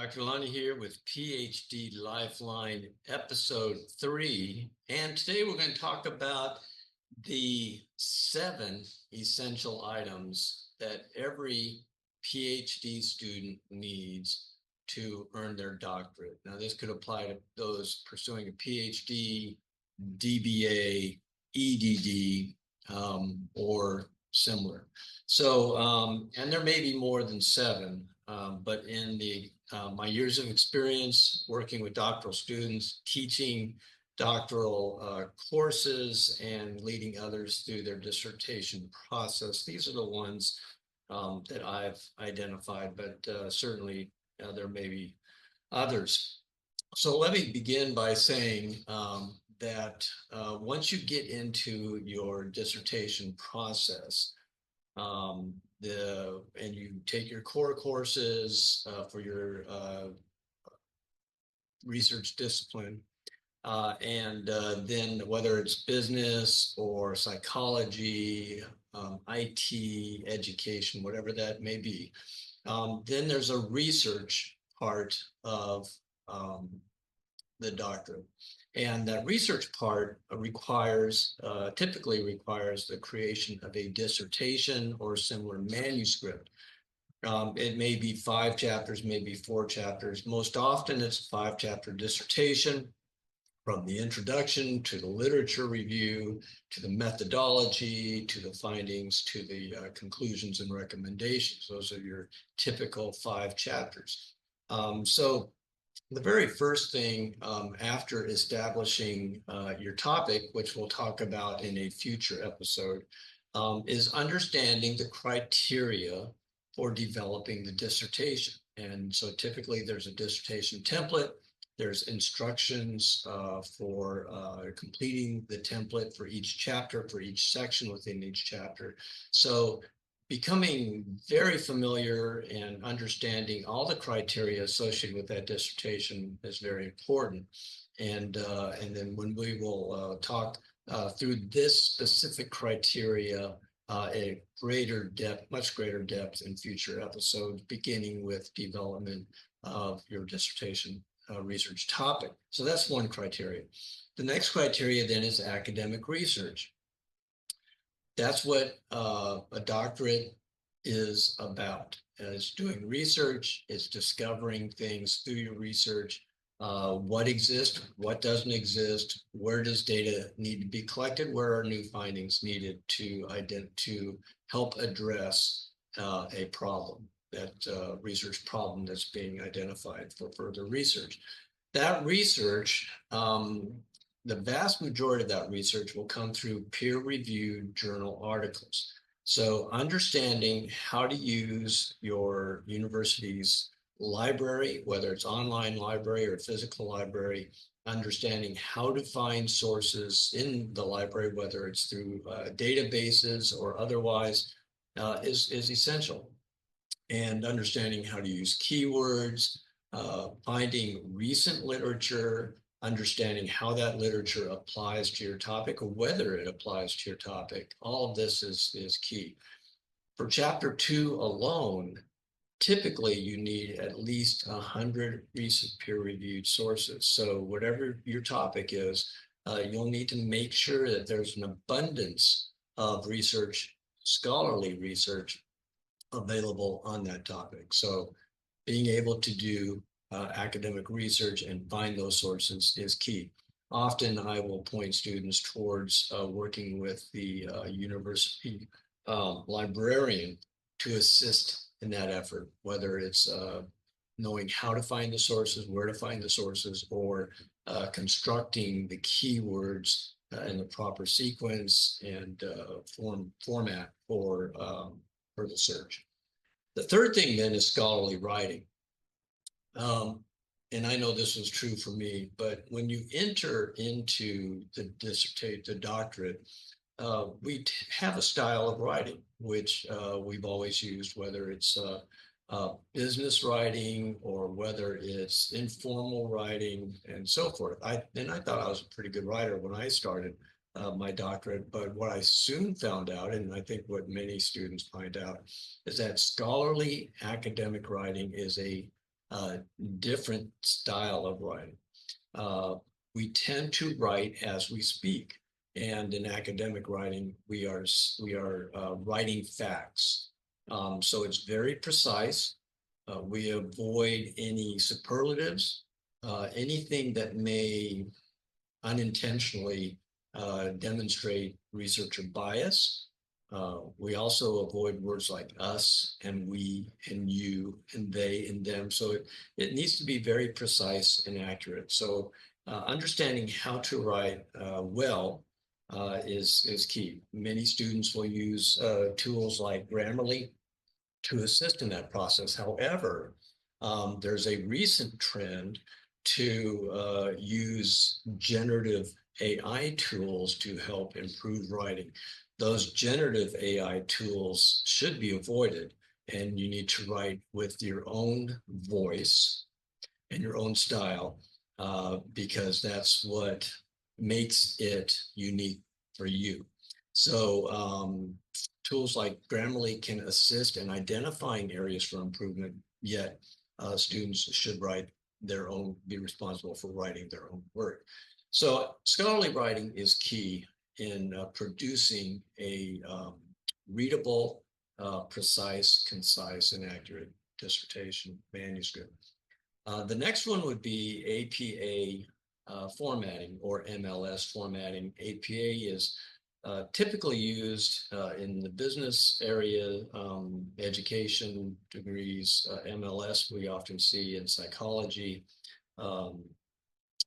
Dr. Lonny here with PhD Lifeline episode 3. And today we're going to talk about the 7 essential items that every PhD student needs to earn their doctorate. Now, this could apply to those pursuing a PhD, DBA, EDD, or similar. And there may be more than 7, but in my years of experience working with doctoral students, teaching doctoral courses and leading others through their dissertation process, these are the ones that I've identified, but certainly there may be others. So let me begin by saying that once you get into your dissertation process, and you take your core courses for your research discipline, and then whether it's business or psychology, IT, education, whatever that may be, then there's a research part of the doctorate. And that research part typically requires the creation of a dissertation or similar manuscript. It may be 5 chapters, maybe 4 chapters. Most often it's a 5-chapter dissertation, from the introduction to the literature review, to the methodology, to the findings, to the conclusions and recommendations. Those are your typical 5 chapters. So the very first thing after establishing your topic, which we'll talk about in a future episode, is understanding the criteria for developing the dissertation. And so typically there's a dissertation template. There's instructions for completing the template for each chapter, for each section within each chapter. So becoming very familiar and understanding all the criteria associated with that dissertation is very important. And then when we will talk through this specific criteria at greater depth, much greater depth in future episodes, beginning with development of your dissertation research topic. So that's one criteria. The next criteria then is academic research. That's what a doctorate is about. It's doing research, it's discovering things through your research, what exists, what doesn't exist, where does data need to be collected, where are new findings needed to help address a problem, that research problem that's being identified for further research. That research, the vast majority of that research will come through peer-reviewed journal articles. So understanding how to use your university's library, whether it's online library or physical library, understanding how to find sources in the library, whether it's through databases or otherwise, is essential. And understanding how to use keywords, finding recent literature, understanding how that literature applies to your topic or whether it applies to your topic. All of this is key. For chapter 2 alone, typically you need at least 100 recent peer-reviewed sources. So whatever your topic is, you'll need to make sure that there's an abundance of research, scholarly research, available on that topic. So being able to do academic research and find those sources is key. Often I will point students towards working with the university librarian to assist in that effort, whether it's knowing how to find the sources, where to find the sources, or constructing the keywords in the proper sequence and format for the search. The third thing then is scholarly writing. And I know this was true for me, but when you enter into the doctorate, we have a style of writing, which we've always used, whether it's business writing or whether it's informal writing and so forth. I thought I was a pretty good writer when I started my doctorate, but what I soon found out, and I think what many students find out, is that scholarly academic writing is a different style of writing. Uh, we tend to write as we speak, and in academic writing, we are writing facts. So it's very precise. We avoid any superlatives, anything that may unintentionally demonstrate researcher bias. We also avoid words like us and we and you and they and them. So it needs to be very precise and accurate. So understanding how to write well is key. Many students will use tools like Grammarly to assist in that process. However, there's a recent trend to use generative AI tools to help improve writing. Those generative AI tools should be avoided, and you need to write with your own voice and your own style, because that's what makes it unique for you. So tools like Grammarly can assist in identifying areas for improvement, yet students should write their own, be responsible for writing their own work. So scholarly writing is key in producing a readable, precise, concise, and accurate dissertation manuscript. The next one would be APA formatting or MLS formatting. APA is typically used in the business area, education degrees. MLS we often see in psychology. Um,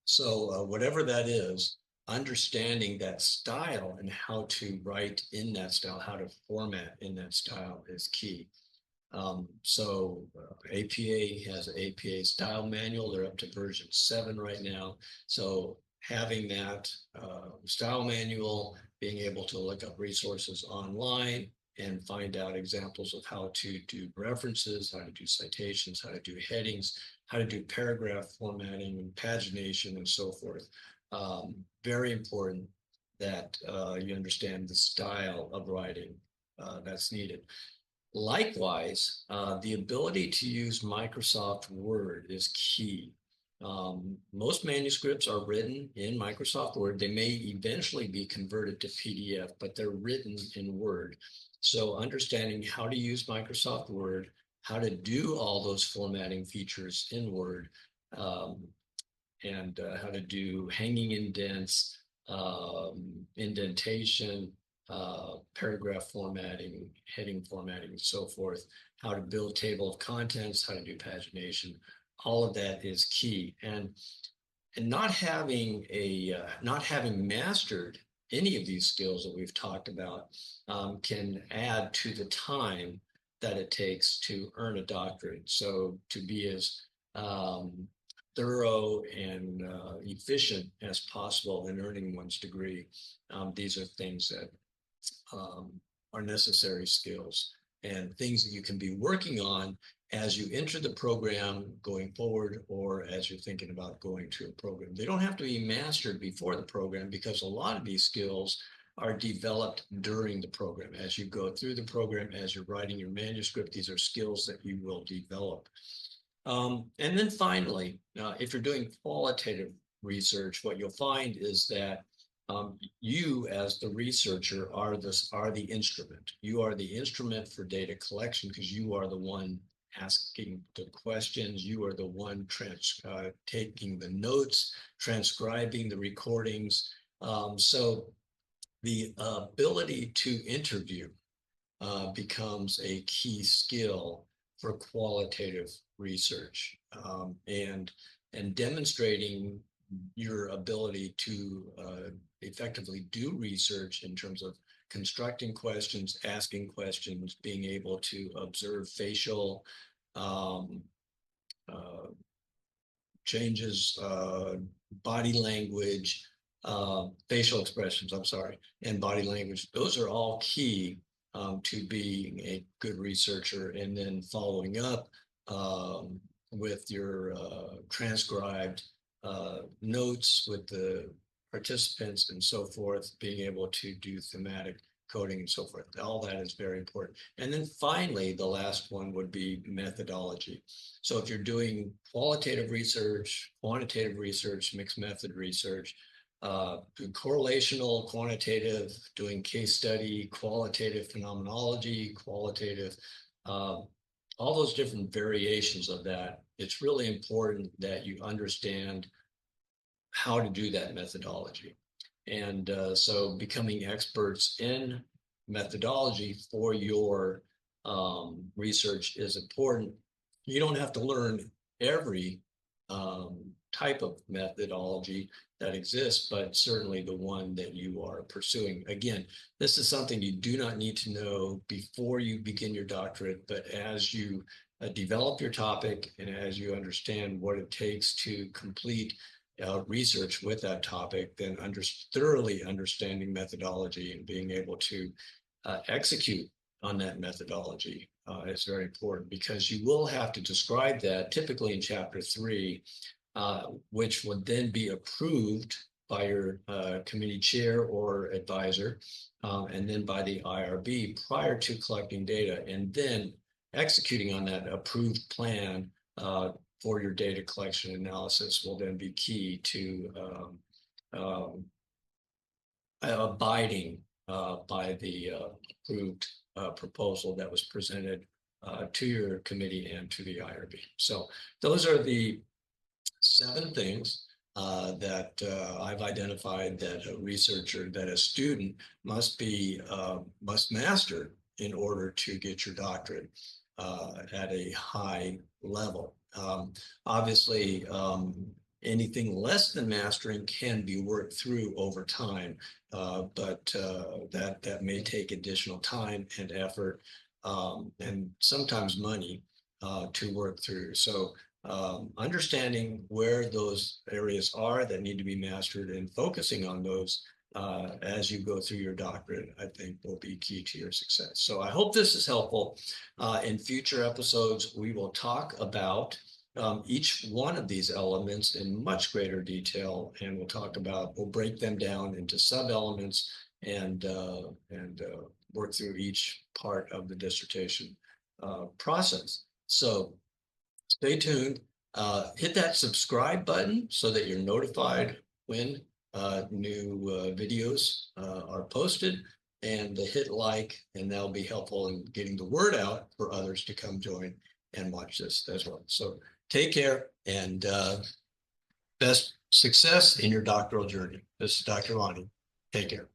so whatever that is, understanding that style and how to write in that style, how to format in that style is key. APA has an APA style manual. They're up to version 7 right now. So having that style manual, being able to look up resources online and find out examples of how to do references, how to do citations, how to do headings, how to do paragraph formatting and pagination and so forth. Very important that you understand the style of writing that's needed. Likewise, the ability to use Microsoft Word is key. Most manuscripts are written in Microsoft Word. They may eventually be converted to PDF, but they're written in Word. So understanding how to use Microsoft Word, how to do all those formatting features in Word, um, and how to do hanging indents, indentation, paragraph formatting, heading formatting, and so forth, how to build table of contents, how to do pagination. All of that is key. And not having mastered any of these skills that we've talked about can add to the time that it takes to earn a doctorate. So to be as thorough and efficient as possible in earning one's degree, these are things that are necessary skills and things that you can be working on as you enter the program going forward, or as you're thinking about going to a program. They don't have to be mastered before the program, because a lot of these skills are developed during the program. As you go through the program, as you're writing your manuscript, these are skills that you will develop. And then finally, if you're doing qualitative research, what you'll find is that you, as the researcher, are the instrument. You are the instrument for data collection, because you are the one asking the questions. You are the one taking the notes, transcribing the recordings. So the ability to interview becomes a key skill for qualitative research, and demonstrating your ability to effectively do research in terms of constructing questions, asking questions, being able to observe facial um, uh, changes, body language, facial expressions, I'm sorry, and body language. Those are all key to being a good researcher, and then following up with your transcribed notes with the participants and so forth, being able to do thematic coding and so forth. All that is very important. And then finally, the last one would be methodology. So if you're doing qualitative research, quantitative research, mixed method research, correlational, quantitative, doing case study, qualitative phenomenology, qualitative, all those different variations of that, it's really important that you understand how to do that methodology. And so becoming experts in methodology for your research is important. You don't have to learn every type of methodology that exists, but certainly the one that you are pursuing. Again, this is something you do not need to know before you begin your doctorate, but as you develop your topic and as you understand what it takes to complete research with that topic, then thoroughly understanding methodology and being able to execute on that methodology is very important, because you will have to describe that typically in chapter 3, which would then be approved by your committee chair or advisor, and then by the IRB prior to collecting data, and then executing on that approved plan for your data collection analysis will then be key to abiding by the approved proposal that was presented to your committee and to the IRB. So those are the 7 things that I've identified that a researcher, that a student must master in order to get your doctorate at a high level. Obviously, anything less than mastering can be worked through over time, but that may take additional time and effort, and sometimes money to work through. So understanding where those areas are that need to be mastered and focusing on those as you go through your doctorate, I think will be key to your success. So I hope this is helpful. In future episodes, we will talk about each one of these elements in much greater detail, and we'll break them down into sub-elements and work through each part of the dissertation process. So stay tuned. Hit that subscribe button so that you're notified when new videos are posted, and hit like, and that'll be helpful in getting the word out for others to come join and watch this as well. So take care, and best success in your doctoral journey. This is Dr. Lonny. Take care.